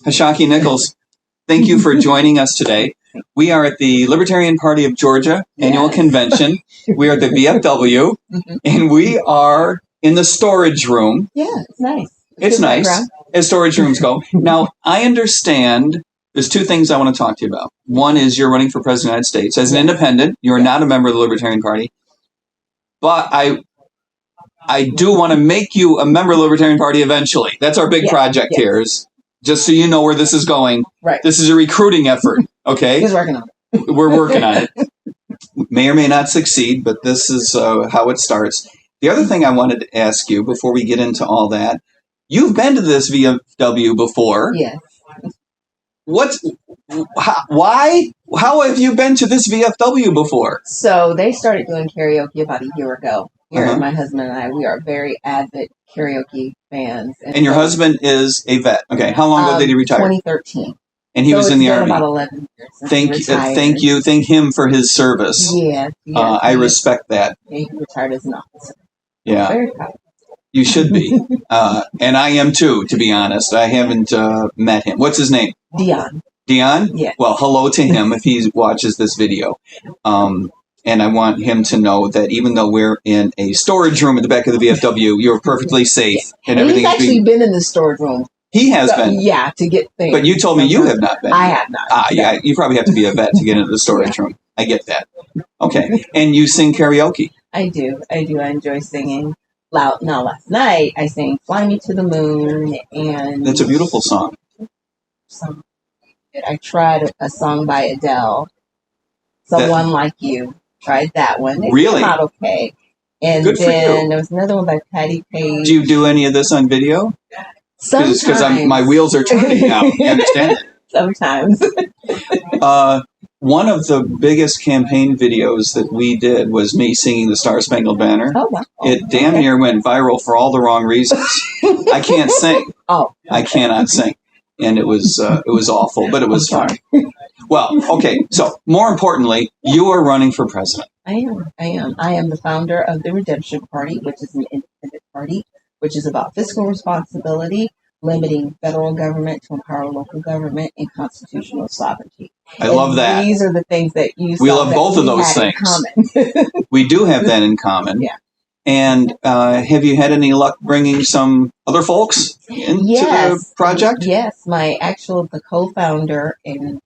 Ashaki Nichols, thank you for joining us today. We are at the Libertarian Party of Georgia annual convention. We are at the VFW, and we are in the storage room. Yeah, it's nice. It's nice, background. As storage rooms go. Now, I understand there's two things I want to talk to you about. One is you're running for president of the United States. As an independent, you are not a member of the Libertarian Party. But I do want to make you a member of the Libertarian Party eventually. That's our big project here. Is just so you know where this is going. Right. This is a recruiting effort. Okay. He's working on it. We're working on it. May or may not succeed, but this is how it starts. The other thing I wanted to ask you before we get into all that, you've been to this VFW before. Yes. How have you been to this VFW before? So they started doing karaoke about a year ago. My husband and I, we are very avid karaoke fans. And your husband is a vet. Okay. How long ago did he retire? 2013. And he was in the Army. About 11 years. Thank you. Thank him for his service. Yeah. I respect that. He retired as an officer. Yeah. Very proud. You should be. And I am too, to be honest. I haven't met him. What's his name? Dion. Dion? Yeah. Well, hello to him if he watches this video. And I want him to know that even though we're in a storage room at the back of the VFW, you're perfectly safe. And everything's he's actually been in the storage room. He has been. Yeah, to get things. But you told me you have not been. I have not. Yeah, you probably have to be a vet to get into the storage room. I get that. Okay. And you sing karaoke. I do. I enjoy singing. Now, last night I sang Fly Me to the Moon. And that's a beautiful song. I tried a song by Adele, Someone Like You. Tried that one. It really? came out okay. And good then there was another one by Patty Page. Do you do any of this on video? Sometimes. Because my wheels are turning now. You understand? Sometimes. One of the biggest campaign videos that we did was me singing the Star Spangled Banner. Oh, wow. It damn near went viral for all the wrong reasons. I can't sing. Oh. I cannot sing. And it was awful, but it was fun. Well, okay. So more importantly, you are running for president. I am. I am the founder of the Redemption Party, which is an independent party, which is about fiscal responsibility, limiting federal government to empower local government, and constitutional sovereignty. I love that. These are the things that we love both of those things. We do have that in common. Yeah. And have you had any luck bringing some other folks into the project? Yes, the co-founder and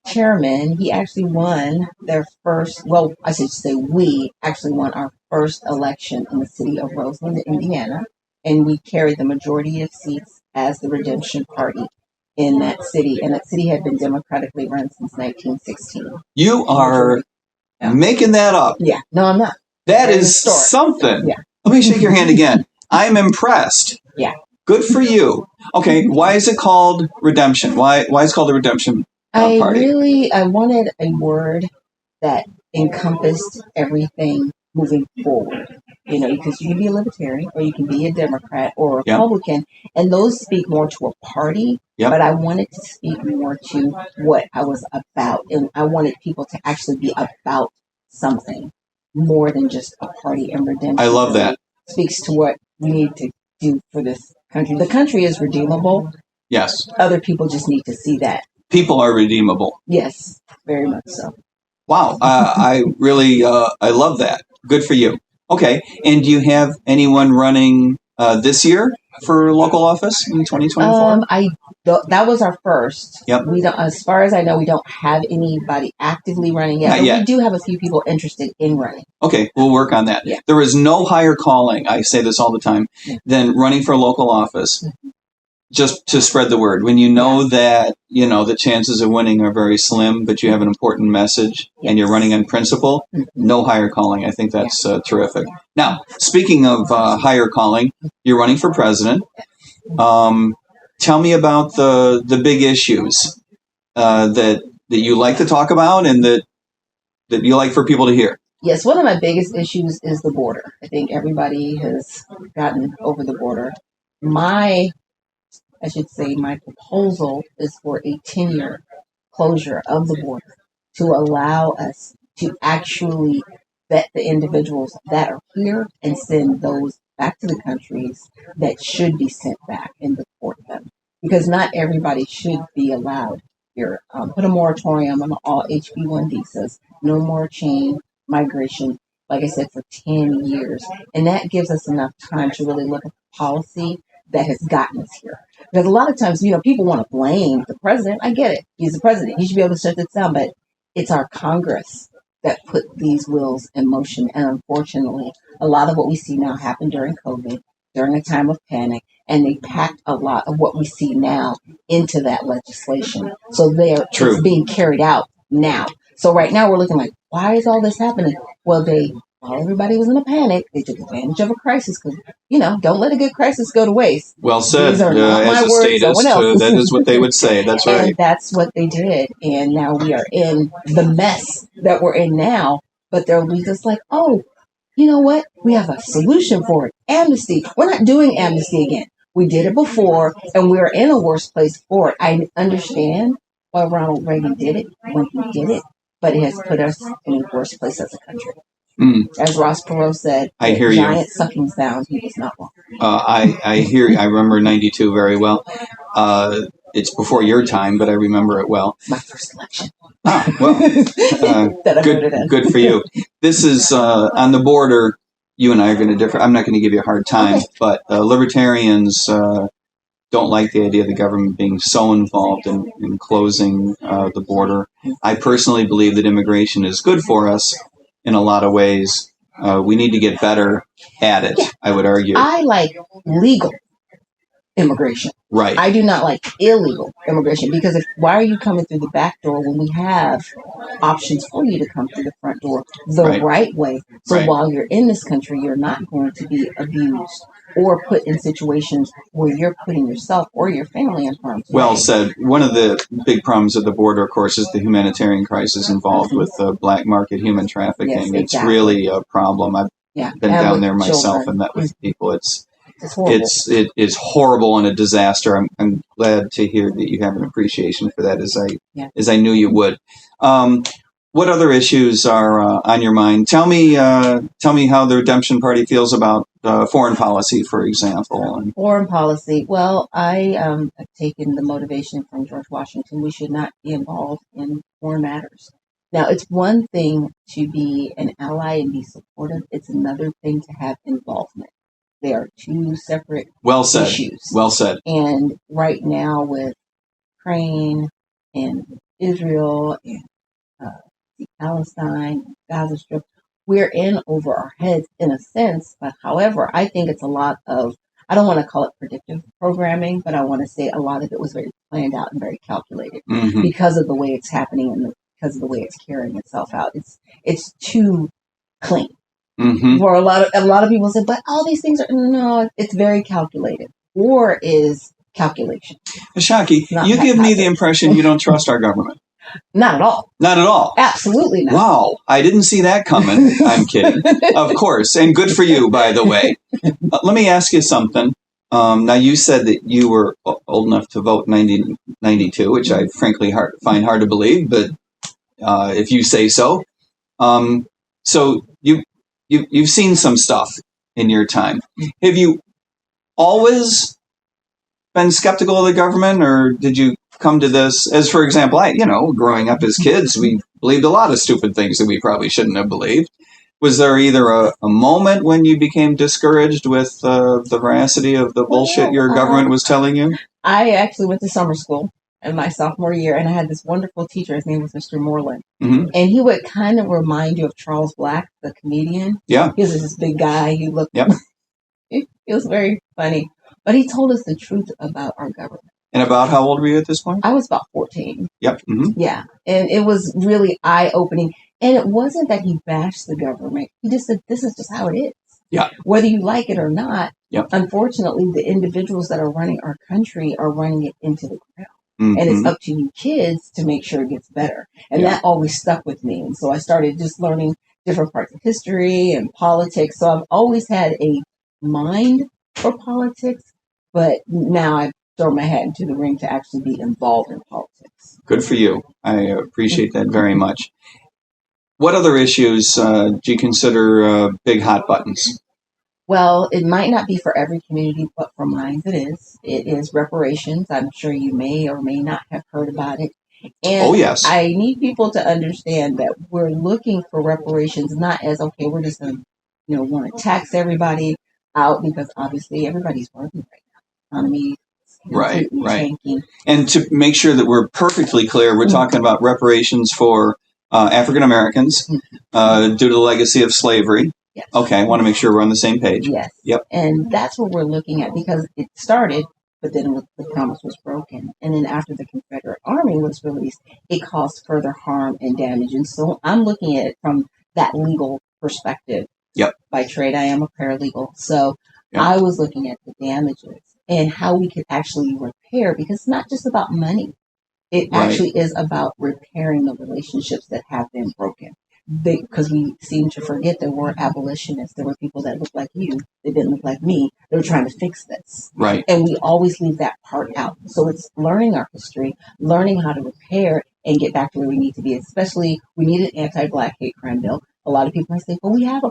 chairman, he actually won their first, well, I should say we actually won our first election in the city of Roseland, Indiana, and we carried the majority of seats as the Redemption Party in that city, and that city had been democratically run since 1916. You are making that up. Yeah, no, I'm not. That is something. Yeah. Let me shake your hand again. I'm impressed. Yeah. Good for you. Okay, why is it called Redemption? Why is it called the Redemption Party? I wanted a word that encompassed everything moving forward. You know, because you can be a libertarian or you can be a Democrat or a Republican, and those speak more to a party. Yep. But I wanted to speak more to what I was about, and I wanted people to actually be about something more than just a party. And redemption, I love that. Speaks to what we need to do for this country. The country is redeemable. Yes. Other people just need to see that. People are redeemable. Yes, very much so. Wow. I really, I love that. Good for you. Okay. And do you have anyone running this year for local office in 2024? That was our first. Yep. We don't, as far as I know, we don't have anybody actively running yet. But we do have a few people interested in running. Okay, we'll work on that. Yeah. There is no higher calling, I say this all the time, than running for local office. Just to spread the word. When you know that, you know, the chances of winning are very slim, but you have an important message and you're running on principle, no higher calling. I think that's terrific. Now, speaking of higher calling, you're running for president. Tell me about the big issues that you like to talk about and that you like for people to hear. Yes, one of my biggest issues is the border. I think everybody has gotten over the border. My proposal is for a 10-year closure of the border to allow us to actually vet the individuals that are here and send those back to the countries that should be sent back and deport them. because not everybody should be allowed here. Put a moratorium on all HB1 visas, no more chain migration, like I said, for 10 years. And that gives us enough time to really look at the policy that has gotten us here. Because a lot of times, people want to blame the president. I get it. He's the president. He should be able to shut this down. But it's our Congress that put these wheels in motion. And unfortunately, a lot of what we see now happened during COVID, during a time of panic, and they packed a lot of what we see now into that legislation. So it's being carried out now. So right now we're looking like, why is all this happening? Well, while everybody was in a panic, they took advantage of a crisis because, don't let a good crisis go to waste. Well said. These are not my as a words, someone else. that is what they would say. That's right. And that's what they did. And now we are in the mess that we're in now. But they'll be just like, oh, you know what? We have a solution for it. Amnesty. We're not doing amnesty again. We did it before, and we're in a worse place for it. I understand why Ronald Reagan did it when he did it, but it has put us in a worse place as a country. As Ross Perot said, I hear giant sucking sound, he was not wrong. I hear you. I remember 92 very well. It's before your time, but I remember it well. My first election. Well, good for you. This is on the border. You and I are going to differ. I'm not going to give you a hard time, but libertarians don't like the idea of the government being so involved in closing the border. I personally believe that immigration is good for us in a lot of ways. We need to get better at it, I would argue. I like legal immigration. Right. I do not like illegal immigration because why are you coming through the back door when we have options for you to come through the front door the right way? So while you're in this country, you're not going to be abused or put in situations where you're putting yourself or your family in harm's way. Well said. One of the big problems at the border, of course, is the humanitarian crisis involved with black market human trafficking. Yes, exactly. It's really a problem. I've been down there myself and met with people. It's horrible. It is horrible and a disaster. I'm glad to hear that you have an appreciation for that, as I knew you would. What other issues are on your mind? Tell me how the Redemption Party feels about foreign policy, for example. Foreign policy. Well, I have taken the motivation from George Washington. We should not be involved in foreign matters. Now, it's one thing to be an ally and be supportive. It's another thing to have involvement. They are two separate issues. Well said. And right now with Ukraine and Israel and Palestine, Gaza Strip, we're in over our heads in a sense. But however, I think it's a lot of, I don't want to call it predictive programming, but I want to say a lot of it was very planned out and very calculated because of the way it's happening and because of the way it's carrying itself out. It's too clean. For a lot of people say, but all these things no, it's very calculated. War is calculation. Ashaki, you give me the impression you don't trust our government. Not at all. Not at all. Absolutely not. Wow, I didn't see that coming. I'm kidding. Of course, and good for you, by the way. Let me ask you something. Now, you said that you were old enough to vote in 1992, which I frankly find hard to believe, but if you say so. So you've seen some stuff in your time. Have you always been skeptical of the government, or did you come to this as, for example, growing up as kids, we believed a lot of stupid things that we probably shouldn't have believed. Was there either a moment when you became discouraged with the veracity of the bullshit your government was telling you? I actually went to summer school in my sophomore year, and I had this wonderful teacher. His name was Mr. Moreland. And he would kind of remind you of Charles Black, the comedian. Yeah. He was this big guy. He looked, he was very funny. But he told us the truth about our government. And about how old were you at this point? I was about 14. Yep. Yeah. And it was really eye-opening. And it wasn't that he bashed the government. He just said, this is just how it is. Yeah. Whether you like it or not, unfortunately, the individuals that are running our country are running it into the ground. And it's up to you kids to make sure it gets better. And that always stuck with me. And so I started just learning different parts of history and politics. So I've always had a mind for politics, but now I throw my hat into the ring to actually be involved in politics. Good for you. I appreciate that very much. What other issues do you consider big hot buttons? Well, it might not be for every community, but for mine it is. It is reparations. I'm sure you may or may not have heard about it. And Oh, yes. I need people to understand that we're looking for reparations not as, okay, we're just going to, want to tax everybody out because obviously everybody's working right now. Economy is completely tanking. And to make sure that we're perfectly clear, we're talking about reparations for African Americans due to the legacy of slavery. Yes. Okay, I want to make sure we're on the same page. Yes. Yep. And that's what we're looking at because it started, but then the promise was broken. And then after the Confederate Army was released, it caused further harm and damage. And so I'm looking at it from that legal perspective. Yep. By trade, I am a paralegal. So I was looking at the damages and how we could actually repair because it's not just about money. It actually is about repairing the relationships that have been broken. Because we seem to forget there were abolitionists. There were people that looked like you. They didn't look like me. They were trying to fix this. Right. And we always leave that part out. So it's learning our history, learning how to repair and get back to where we need to be. Especially, we need an anti-Black hate crime bill. A lot of people might say, well, we have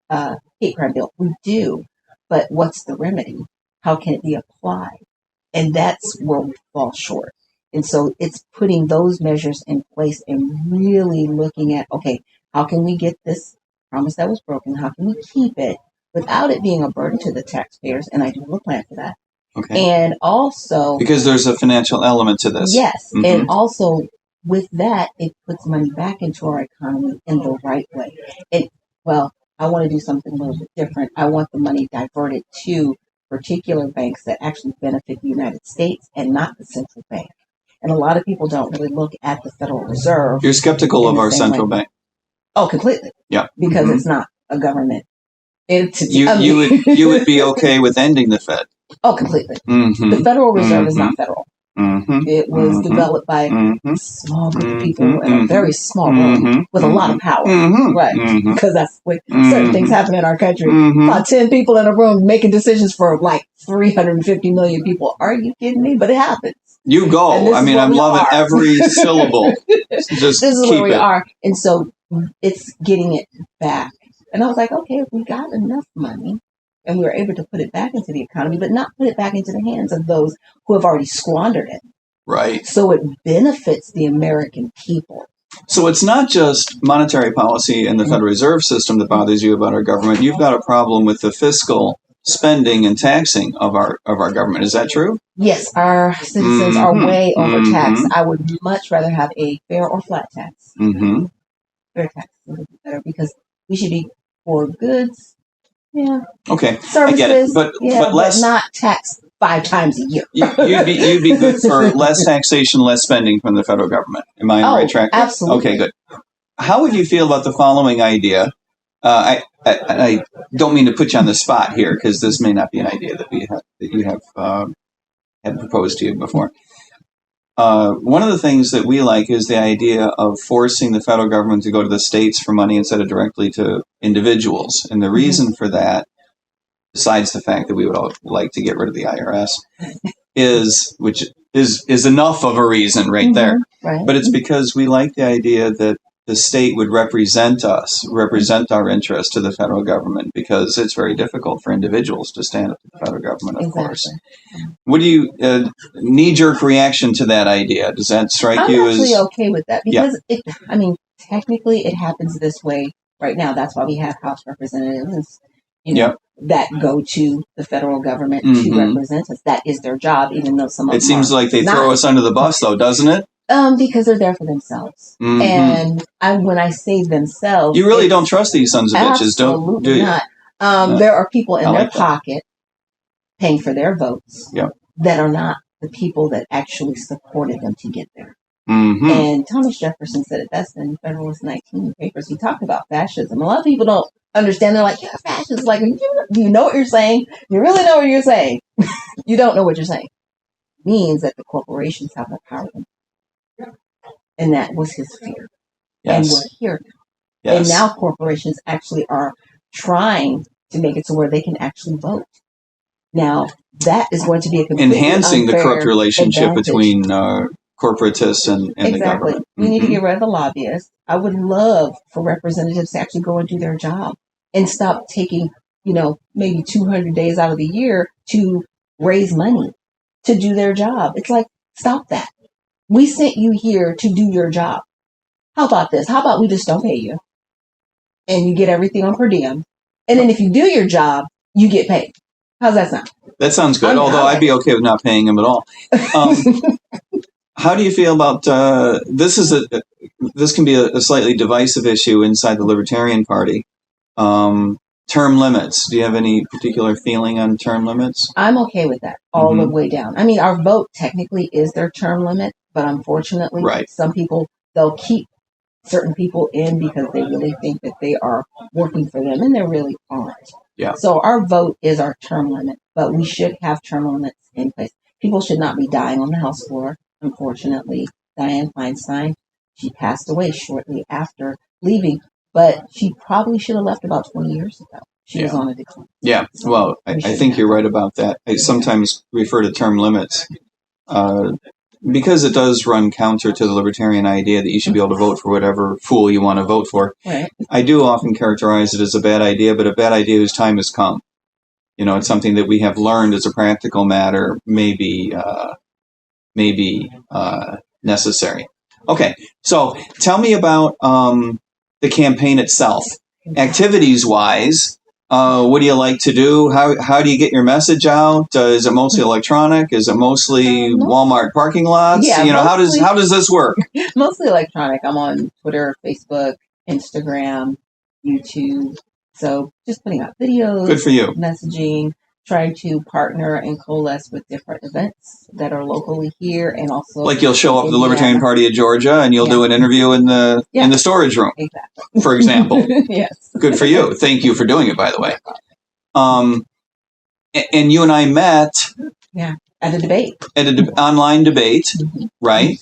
a hate crime bill. We do. But what's the remedy? How can it be applied? And that's where we fall short. And so it's putting those measures in place and really looking at, okay, how can we get this promise that was broken? How can we keep it without it being a burden to the taxpayers? And I do have a plan for that. Okay. And also... because there's a financial element to this. Yes. Mm-hmm. And also with that, it puts money back into our economy in the right way. I want to do something a little bit different. I want the money diverted to particular banks that actually benefit the United States and not the central bank. And a lot of people don't really look at the Federal Reserve. You're skeptical of our central bank. Oh, completely. Yeah. Because it's not a government entity. You would be okay with ending the Fed. Oh, completely. Mm-hmm. The Federal Reserve is not federal. Mm-hmm. It was developed by a small group of people in a very small room with a lot of power. Right. Because that's what certain things happen in our country. About 10 people in a room making decisions for like 350 million people. Are you kidding me? But it happens. You go. I mean, I'm loving every syllable. Just this is where we are. And so it's getting it back. And I was like, okay, if we got enough money and we were able to put it back into the economy, but not put it back into the hands of those who have already squandered it. Right. So it benefits the American people. So it's not just monetary policy and the Federal Reserve System that bothers you about our government. You've got a problem with the fiscal spending and taxing of our government. Is that true? Yes, our citizens are way overtaxed. I would much rather have a fair or flat tax. Fair tax would be better because we should be for goods. Yeah. Okay. Services. I get it. But less, but not taxed 5 times a year. you'd be good for less taxation, less spending from the federal government. Am I on the right track? Absolutely. Okay, good. How would you feel about the following idea? I don't mean to put you on the spot here because this may not be an idea that you have had proposed to you before. One of the things that we like is the idea of forcing the federal government to go to the states for money instead of directly to individuals. And the reason for that, besides the fact that we would all like to get rid of the IRS, which is enough of a reason right there. Right. But it's because we like the idea that the state would represent our interests to the federal government, because it's very difficult for individuals to stand up to the federal government, of course. What do you knee-jerk reaction to that idea? Does that strike you as... I'm actually okay with that because, technically it happens this way right now. That's why we have House representatives, that go to the federal government to represent us. That is their job, even though some of them seems like they throw us under the bus, though, doesn't it? Because they're there for themselves. And when I say themselves... You really don't trust these sons of bitches, do you? Absolutely not. There are people in their pocket paying for their votes that are not the people that actually supported them to get there. And Thomas Jefferson said it best in Federalist 19 papers. He talked about fascism. A lot of people don't understand. They're like, fascism. Like, do you know what you're saying? You really know what you're saying? You don't know what you're saying. It means that the corporations have the power. And that was his fear. Yes. And we're here now. Yes. And now corporations actually are trying to make it to where they can actually vote. Now, that is going to be a completely enhancing the corrupt relationship advantage between corporatists and the government. We need to get rid of the lobbyists. I would love for representatives to actually go and do their job and stop taking maybe 200 days out of the year to raise money to do their job. It's like, stop that. We sent you here to do your job. How about this? How about we just don't pay you? And you get everything on per diem. And then if you do your job, you get paid. How's that sound? That sounds good, although I'd be okay with not paying him at all. How do you feel about this? This can be a slightly divisive issue inside the Libertarian Party. Term limits. Do you have any particular feeling on term limits? I'm okay with that all the way down. I mean, our vote technically is their term limit, but unfortunately, some people, they'll keep certain people in because they really think that they are working for them, and they really aren't. Yeah. So our vote is our term limit, but we should have term limits in place. People should not be dying on the House floor. Unfortunately, Dianne Feinstein, she passed away shortly after leaving, but she probably should have left about 20 years ago. She was on a decline. Yeah, well, I think you're right about that. I sometimes refer to term limits because it does run counter to the libertarian idea that you should be able to vote for whatever fool you want to vote for. Right. I do often characterize it as a bad idea, but a bad idea whose time has come. It's something that we have learned as a practical matter may be necessary. Okay, so tell me about the campaign itself. Activities-wise, what do you like to do? How do you get your message out? Is it mostly electronic? Is it mostly Walmart parking lots? Yeah, how does this work? Mostly electronic. I'm on Twitter, Facebook, Instagram, YouTube. So just putting out videos. Good for you. Messaging, trying to partner and coalesce with different events that are locally here, and also like you'll show up at the Libertarian Party of Georgia and you'll do an interview in the storage room, exactly, for example. Yes. Good for you. Thank you for doing it, by the way. And you and I met at a debate, at an online debate, right?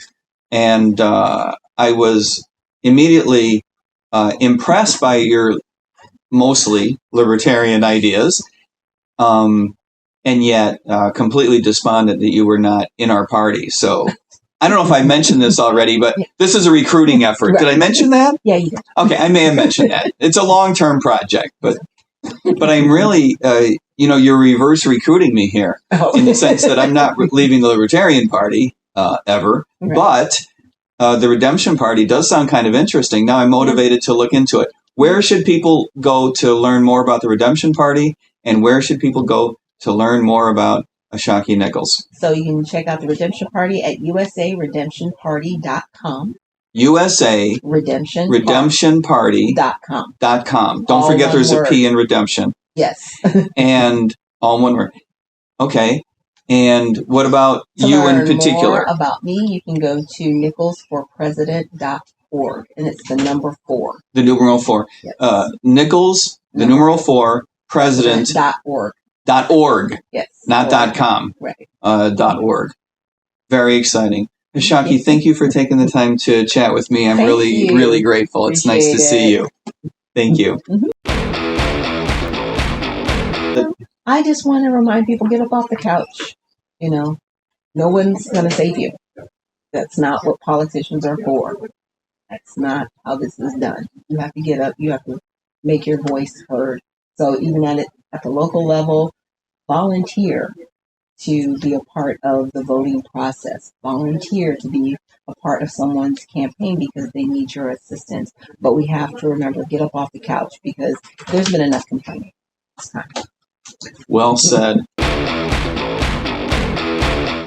And I was immediately impressed by your mostly libertarian ideas, and yet completely despondent that you were not in our party. So I don't know if I mentioned this already, but this is a recruiting effort. Right. Did I mention that? Yeah, you did. Okay, I may have mentioned that. It's a long-term project, but I'm really, you're reverse recruiting me here in the sense that I'm not leaving the Libertarian Party ever, but the Redemption Party does sound kind of interesting. Now I'm motivated to look into it. Where should people go to learn more about the Redemption Party, and where should people go to learn more about Ashaki Nichols? So you can check out the Redemption Party at usaredemptionparty.com. USA Redemptionparty.com. Don't forget there's a P in redemption. Yes. And all one word. Okay. And what about you in particular? More about me, you can go to nicholsforpresident.org, and it's the number 4. The numeral 4. Yes. Nichols, the numeral 4, president.org. .org. Yes. Not .com. Right. .org. Very exciting. Ashaki, thank you for taking the time to chat with me. I'm really grateful. It's nice to see you. Thank you. I just want to remind people, get up off the couch. No one's going to save you. That's not what politicians are for. That's not how this is done. You have to get up. You have to make your voice heard. So even at the local level, volunteer to be a part of the voting process. Volunteer to be a part of someone's campaign because they need your assistance. But we have to remember, get up off the couch because there's been enough complaining this time. Well said.